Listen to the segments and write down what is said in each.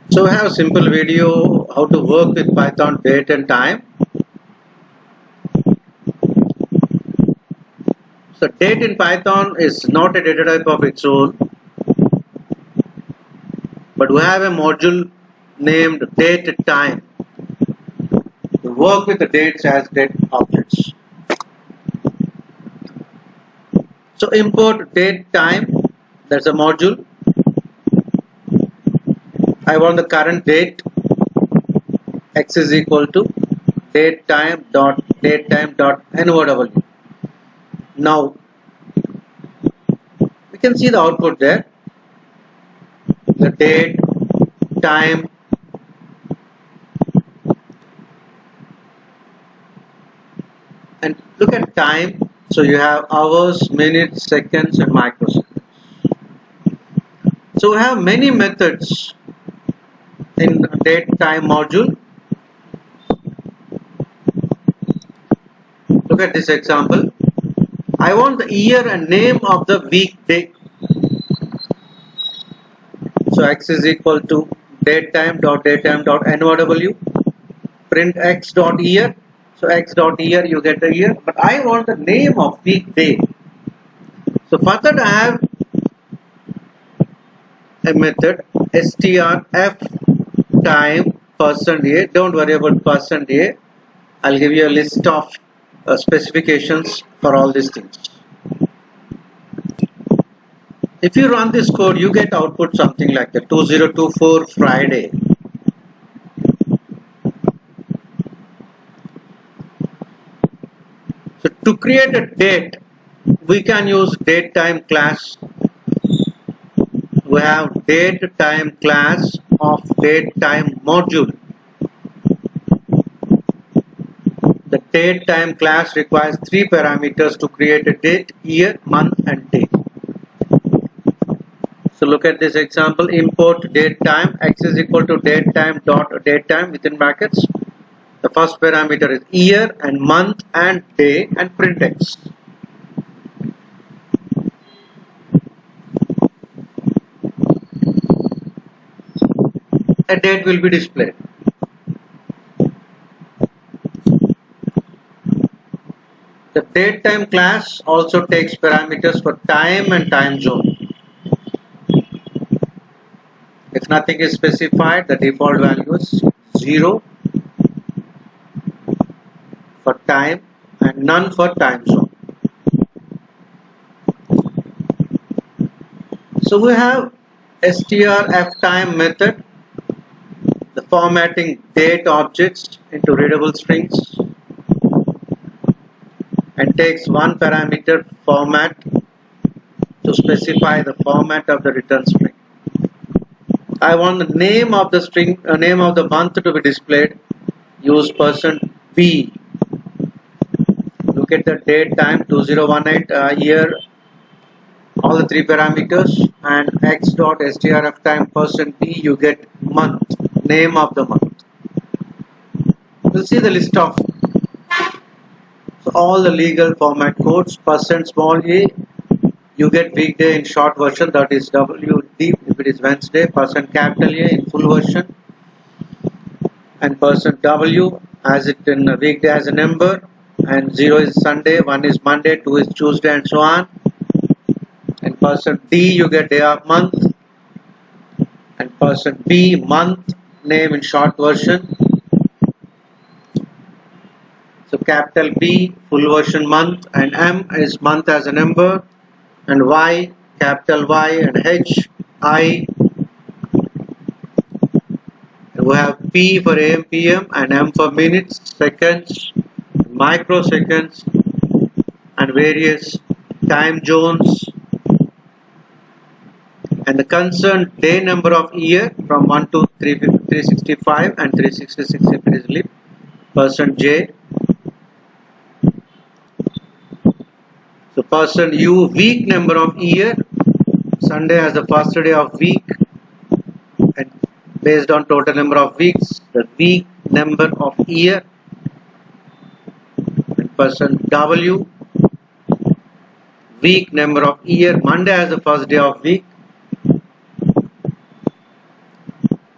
So I have a simple video how to work with Python date and time. So date in Python is not a data type of its own, but we have a module named date time to work with the dates as date objects. So import date time, that's a module. I want the current date, x is equal to datetime.datetime.nw. Now we can see the output there, the date, time, and look at time. So you have hours, minutes, seconds and microseconds. So we have many methods in date time module. Look at this example. I want the year and name of the weekday. So x is equal to datetime.datetime.nw, print x.year. So x.year you get the year, but I want the name of weekday. So for that I have a method strf time %a. Don't worry about %a. I'll give you a list of specifications for all these things. If you run this code, you get output something like that: 2024 Friday. So to create a date, we can use datetime class. We have datetime class of datetime module. The datetime class requires 3 parameters to create a date, year, month and day. So look at this example. Import datetime, x is equal to datetime.datetime within brackets. The first parameter is year and month and day, and print x. A date will be displayed. The datetime class also takes parameters for time and time zone. If nothing is specified, the default value is 0 for time and none for time zone. So we have strftime method, the formatting date objects into readable strings, and takes one parameter format to specify the format of the return string. I want the name of the string, name of the month to be displayed. Use %b. Look at the date, time, 2018, year, all the 3 parameters, and x.strftime %b, you get month, name of the month. We'll see the list of all the legal format codes. %a, you get weekday in short version, that is WD if it is Wednesday, %A in full version, and %W as it in weekday as a number, and 0 is Sunday, 1 is Monday, 2 is Tuesday, and so on. And %D you get day of month, and %B month, name in short version. So capital B full version month, and M is month as a number, and Y capital Y, and H I. And we have P for AM PM, and M for minutes, seconds, microseconds, and various time zones, and the concerned day number of year from 1 to 365 and 366 if it is leap, %J. So %U week number of year, Sunday as the first day of week, and based on total number of weeks, the week number of year, and %W week number of year, Monday as the first day of week,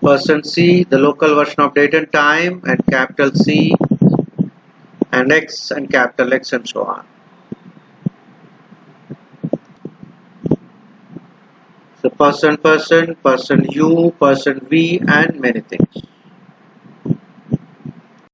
Person C, the local version of date and time, and capital C, and X and capital X, and so on. So person, person U, person V, and many things.